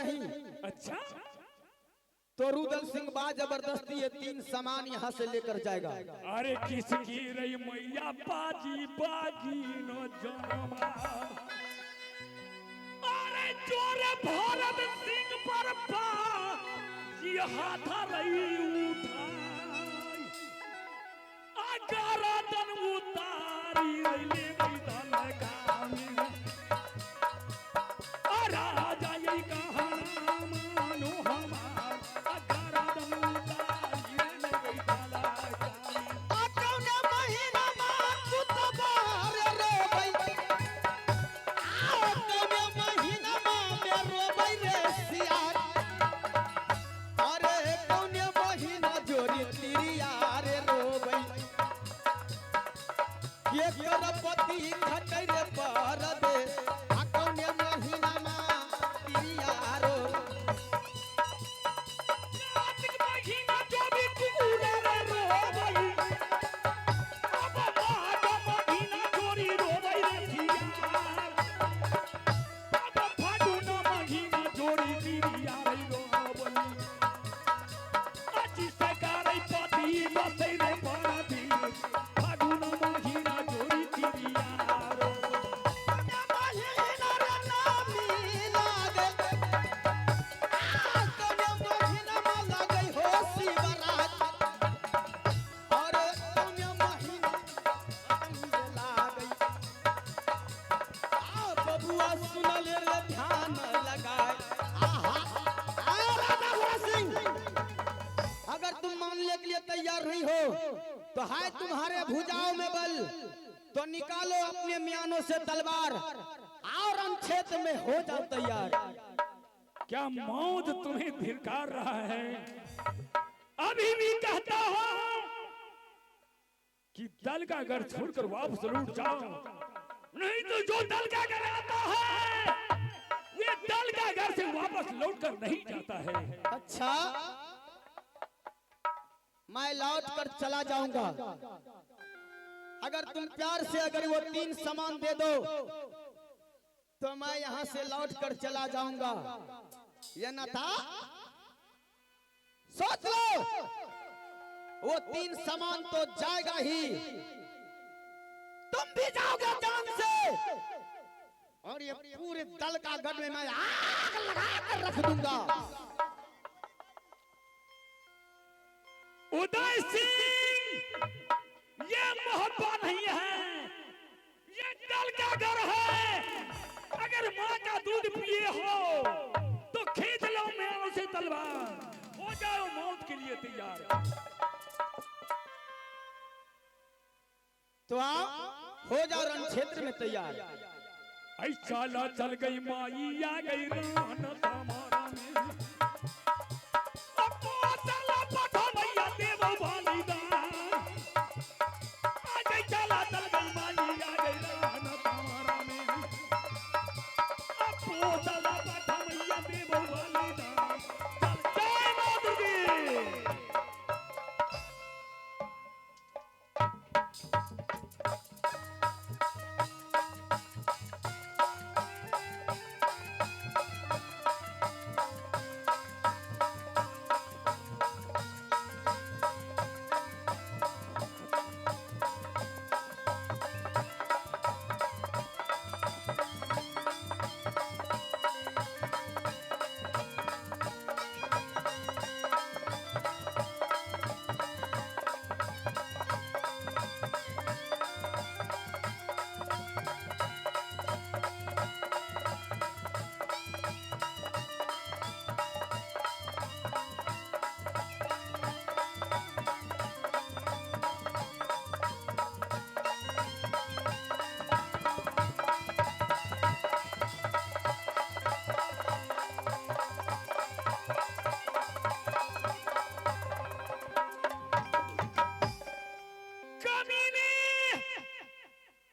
नहीं। अच्छा, तो रुदल सिंह बा जबरदस्ती ये 3 सामान यहाँ से लेकर जाएगा। अरे किसकी रही मैया बाजी बाजी न जनमा, अरे जोरे भरत सिंह पर ये हाथ रही उठाई, अगर दन उतारी ले मैदान गामी, राजा यही कहा मानो हमार, अगर दन उतारी ले मैदान गामी। कौने महीना में तू तो बाहर रे भाई, कौने महीना में रोबै रे सियार, अरे कौने महीना जोरी तिरिया रे रोबै, ये करपति खटै रे परदेश, कौने महीना में तिरिया रो, कार्तिक महीना जो भी टुकुरा रे रोबै, अब माघ महीना जोरी रोबै रे सियार, अब फागुन महीना जोरी तिरिया रे रोबै, अजी सकारै पति बसै रे परदेश, फागुन महीना जोरी तिरिया रोबै। महीना रे नामी लागे, कौने महीना में लागे हो शिवरात, अरे कौने महीना में लागे, बबुआ सुनल रे ध्यान लगाए, आहा राजा भोला सिंह, अगर तुम मानने के लिए तैयार नहीं हो तो है तुम्हारे भुजाओं में बल, तो निकालो अपने मियानों से तलवार और क्षेत्र में हो जाओ तैयार। क्या मौत तुम्हें धिक्कार रहा है? अभी भी कहता हो कि दल का घर छोड़कर वापस लौट जाओ, नहीं तो जो दल का घर आता है वे दल का घर से वापस लौटकर नहीं जाता है। अच्छा, मैं लौट कर चला जाऊंगा, अगर तुम प्यार से अगर वो 3 सामान दे दो तो मैं यहाँ से लौट कर चला जाऊंगा, ये न था? सोच लो, वो 3 सामान तो जाएगा ही, तुम भी जाओगे जान से, और ये पूरे दल का गढ़ में मैं आग लगा कर रख दूंगा। उदय सिंह, ये मोहब्बा नहीं है, ये दल का घर है। अगर माँ का दूध पिए हो तो खींच लो मैलों से तलवार, हो जाओ मौत के लिए तैयार। तो आप हो जाओ रण क्षेत्र में तैयार। ऐसा चल गई माई आ गई रान तमारा में, अपो चला पठो भैया देव बलिदान, आज चला चल गई माई आ गई रान तमारा में, अपो चला पठो भैया देव बलिदान। जय मां दुर्गे।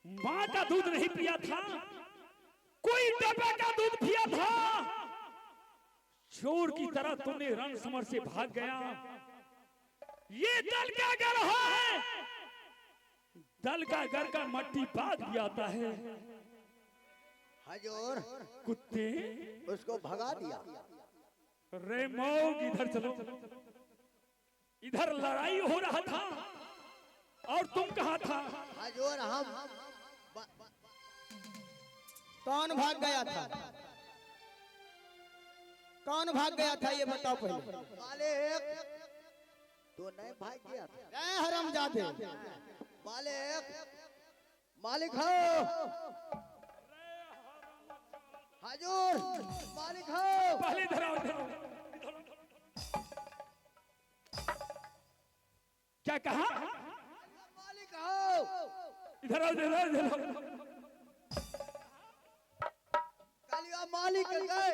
माँ का दूध नहीं पिया था, कोई डब्बे का दूध पिया था, चोर की तरह तुमने रण समर से भाग गया। ये दल का घर है, दल का घर का मट्टी बाग भी आता है। हजूर, कुत्ते उसको भगा दिया। रे मौग इधर चलो, इधर लड़ाई हो रहा था और तुम कहाँ था? हजूर हम कौन भाग गया था? कौन भाग गया था ये बताओ पहले। मालिक तो नहीं भाग गया था। ए हरामजादे, मालिक मालिक हो हजूर, मालिक हो। पहले इधर आओ, इधर आओ। क्या कहा? मालिक हो। इधर आओ, इधर आओ, इधर आओ। कालिया मालिक गए।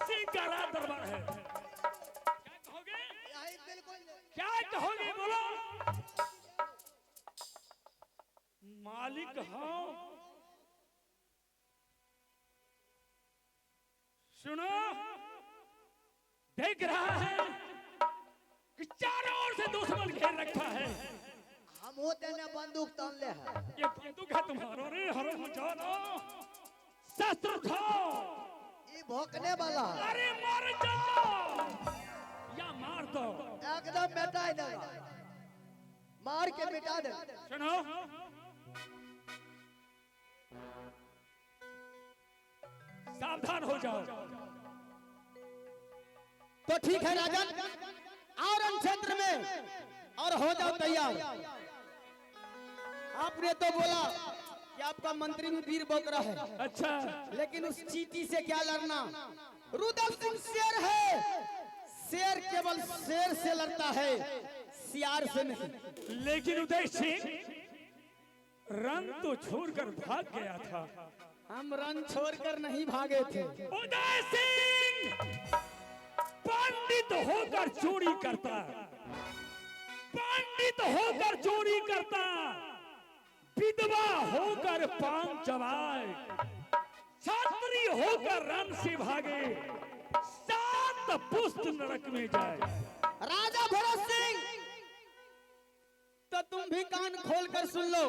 सिंह का राज दरबार है। क्या कहोगे? यही बिल्कुल क्या कहोगे बोलो? मालिक हाँ, सुनो, देख रहा है कि चारों ओर से दुश्मन घेर रखा है। हम होते ने बंदूक तान ले है। ये बंदूक है तुम्हारा? रे हराम जानो, शस्त्र था। ये भोंकने वाला है। अरे मार जाओ या मार दो। एकदम मिटा देगा, मार के मिटा दे। सुनो, सावधान हो जाओ। तो ठीक है राजन, और रण क्षेत्र में और हो जाओ तैयार। आपने तो बोला कि आपका मंत्री भी वीर बोकरा है, अच्छा, लेकिन उस चींटी से क्या लड़ना? रुद्र सिंह शेर है, शेर केवल शेर से लड़ता है, सियार से नहीं। लेकिन उदय सिंह रन तो छोड़कर भाग गया था। हम रन छोड़कर नहीं भागे थे। उदय सिंह पंडित होकर चोरी करता, पंडित होकर चोरी करता, विधवा होकर पान चबाए, छात्री होकर रन से भागे, सात पुस्त नरक में जाए। राजा भरत सिंह, तो तुम भी कान खोलकर सुन लो।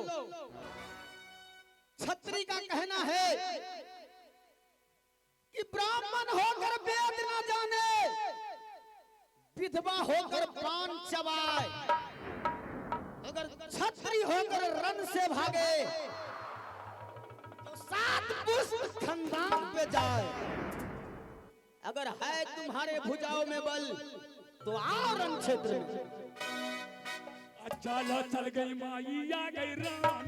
छत्री का कहना है कि ब्राह्मण होकर वेद न जाने, विधवा होकर पान चबाए, अगर छत्री होकर रन से भागे तो सात पुष्प खानदान पे जाए। अगर है तुम्हारे भुजाओं में बल तो आओ रण क्षेत्र में। चल चल गई माई आ गई रान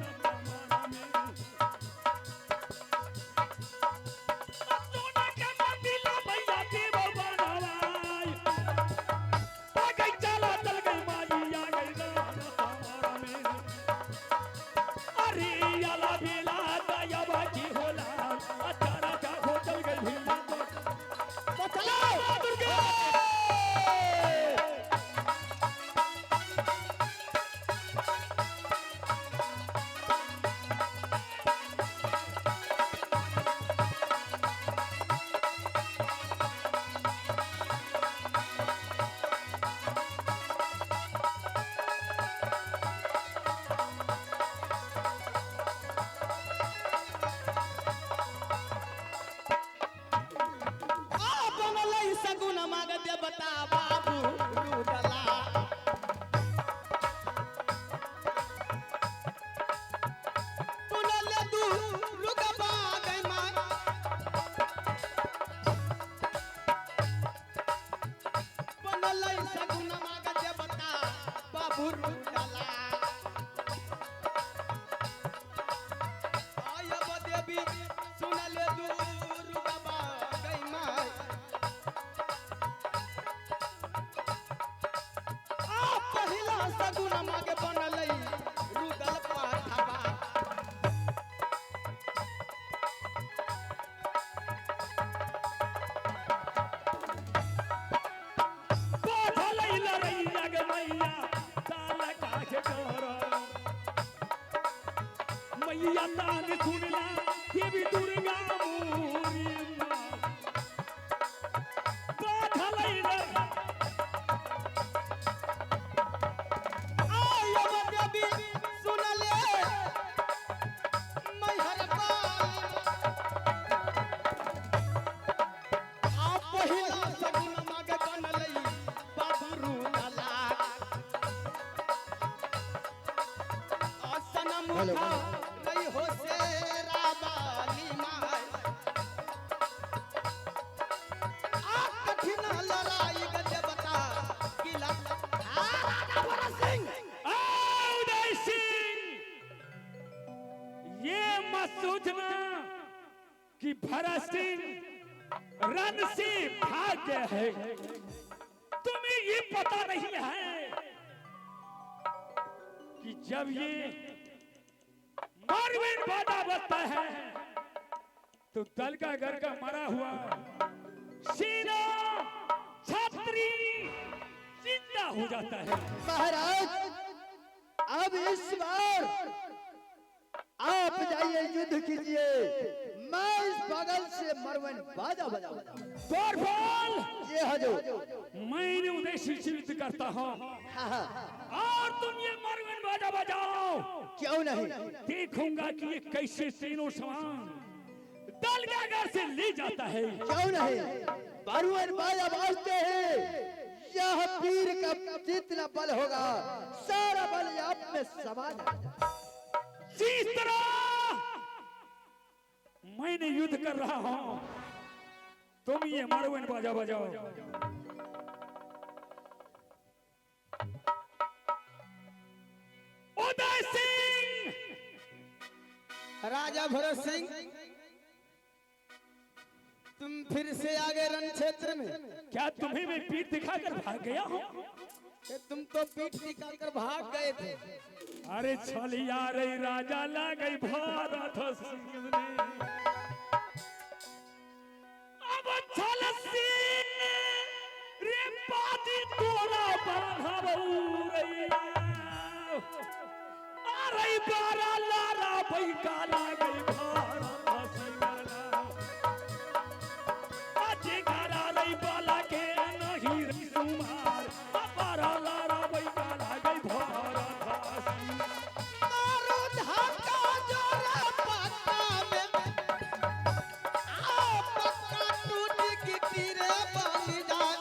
बता बाबू रुदला, तुनले दू रुगबा गई मां, बनले सगुन मागत बता बाबू रुदला। आयब देवी सुनले दू रुगबा गई मां, सगुन मागे बनलई रुदल पाठवा। बोधलई लरैया गे मैया साल काहे करो, मैया तान सुनला देवी दुर्गा मोरी बोधलई सुनले मुखा नहीं हो शेरा वाली माय आ कठिन लड़ाई गजे बता किला राजा भरत सिंह उदय सिंह, ये मत सोचना कि भरत सिंह रन से भाग गया है। तुम्हें ये पता नहीं है कि जब ये मारवेन बाजा बजता है तो दल का घर का मरा हुआ सेना छात्री जिंदा हो जाता है। महाराज अब इस बार आप जाइए, युद्ध कीजिए, मैं इस बगल से मरवन बाजा बजाऊंगा। तोरफल, ये हजूर। मैं उद्देश्य से युद्ध करता हूँ और तुम ये मरवन बाजा बजाओ। क्यों नहीं? देखूंगा कि ये कैसे तीनों समान दल का घर से ले जाता है। क्यों नहीं? मरवन बाजा बाजते हैं, यह वीर का जितना बल होगा सारा बल आप में समा जाएगा। जिस तरह मैंने युद्ध कर रहा हूं, तुम ये मरवन बाजा बजाओ। उदय सिंह, राजा भरत सिंह तुम फिर से आगे रण क्षेत्र में। क्या तुम्हें मैं पीठ दिखाकर भाग गया हूं? तुम तो पीठ दिखाकर भाग गए थे। अरे छलिया रे राजा ला गई भारत सिंह ने। अब छल सिंह रे पाती तोरा बांधबऊ रैया। अरे बारा लारा बैका ला गई भारत सिंह ना। अजे गारा रे बाला के नहीं रे सुमार। बारा लारा बैका ला गई भारत सिंह। मारो धक्का जोरा पक्का में आओ पक्का टूट की तीरे बन जाए।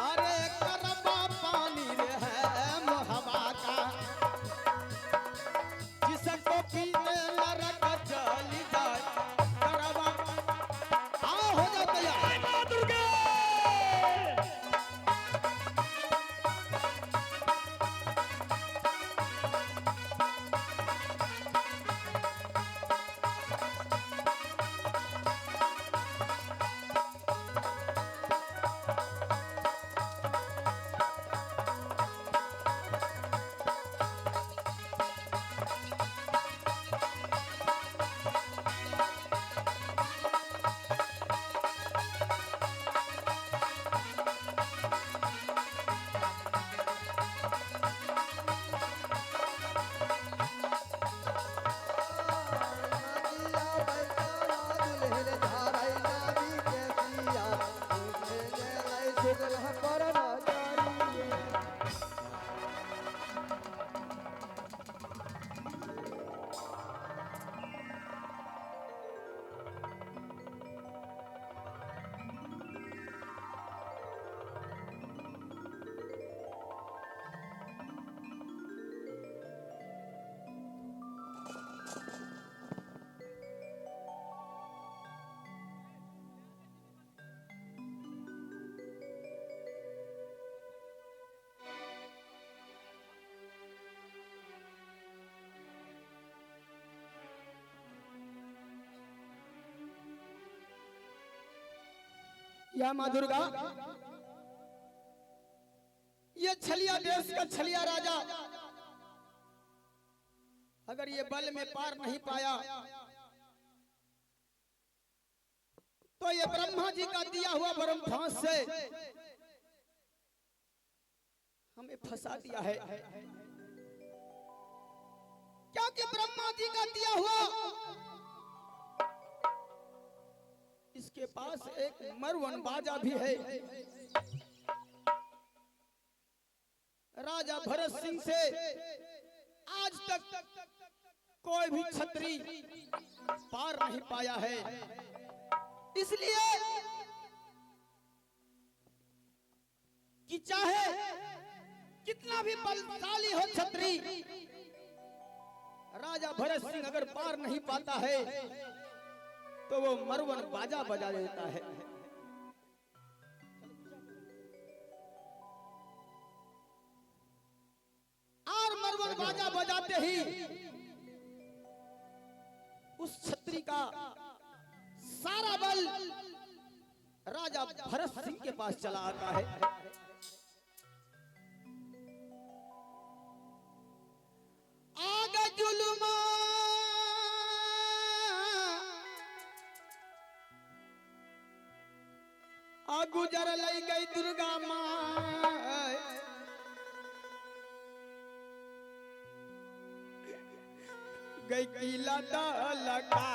अरे करबा पानी रे है मोहबा का जिसको पीने नरक चली जाए। करबा आओ हो जा तैयार। जय मां दुर्गा। या माँ दुर्गा, ये छलिया देश का छलिया राजा अगर ये बल में पार नहीं पाया तो ये ब्रह्मा जी का दिया हुआ ब्रह्म फांस से हमें फंसा दिया है। क्योंकि ब्रह्मा जी का दिया हुआ इसके पास एक मरवन बाजा भी है। राजा भरत सिंह से आज तक कोई भी छत्री पार नहीं पाया है। इसलिए कि चाहे कितना भी बलशाली हो छत्री, राजा भरत सिंह अगर पार नहीं पाता है तो वो मरवन बाजा बजा देता है। और मरवन बाजा बजाते ही उस छत्री का सारा बल राजा भरत सिंह के पास चला आता है। आगे जुल्मा आ गुजर लई गई दुर्गा माँ, गई किला लगा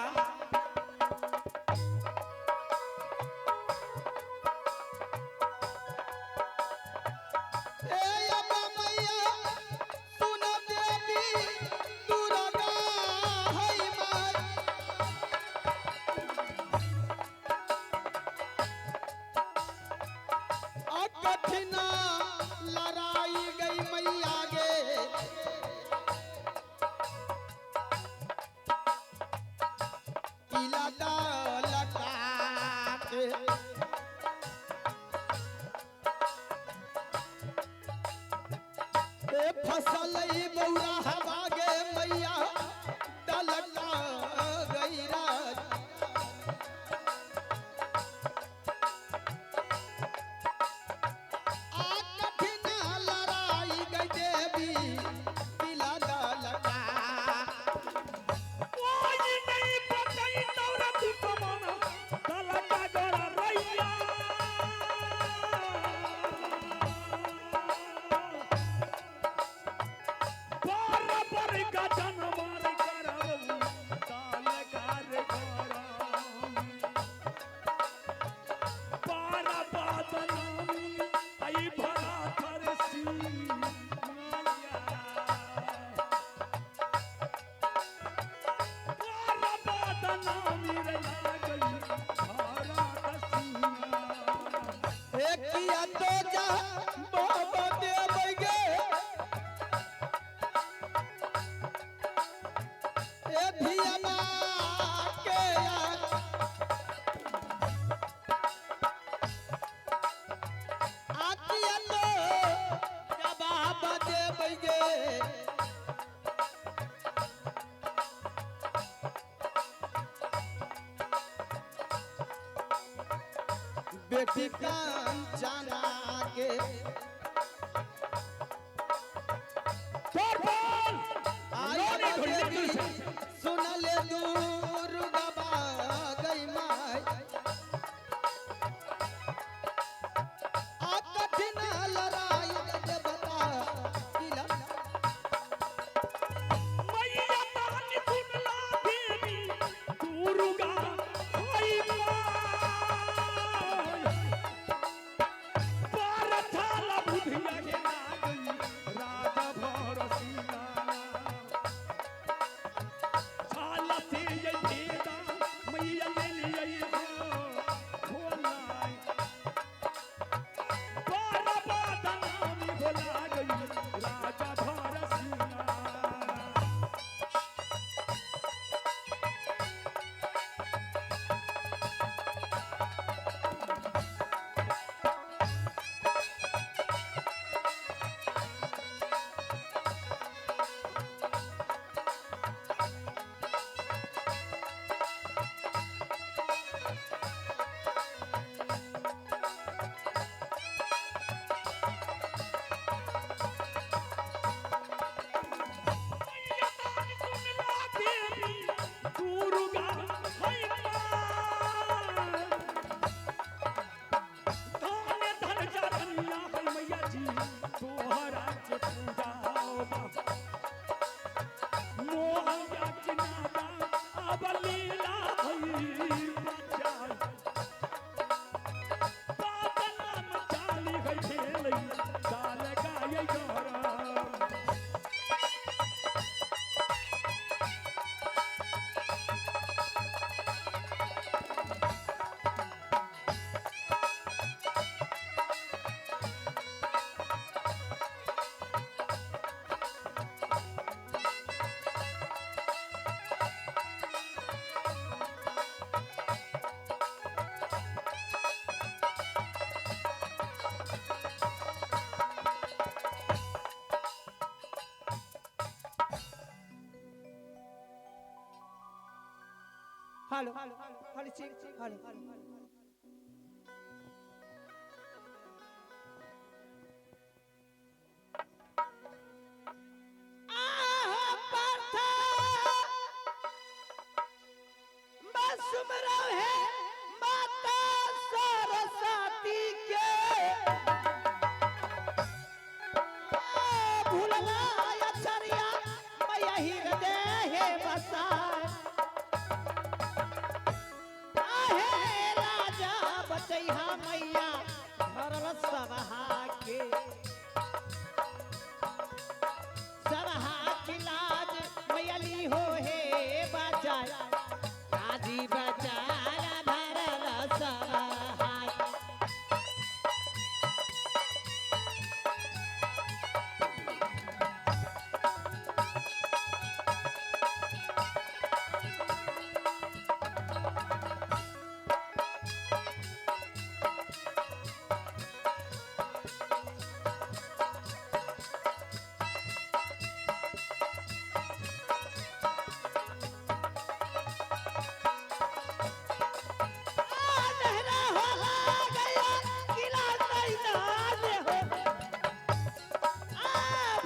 फसल बौरा हवागे मैया तलका गई राज। कठिन लड़ाई गई देवी किला लगा। कोई नहीं पकई दौलत कमाना तलका डरा रैया। बेटी कांचना के सुन ले दूर गबा गई माई। आ कठिन लड़ाई के बता किला मैया तानी सुनला देवी दुर्गा होई हेलो हेलो सिंह हेलो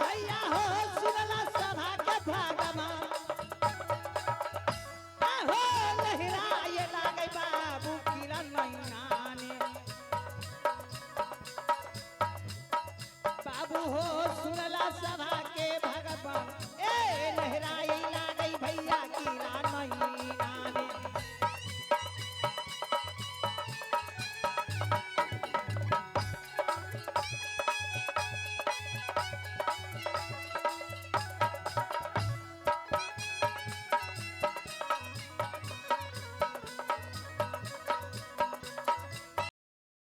भैया हो सुनला सभा के भाग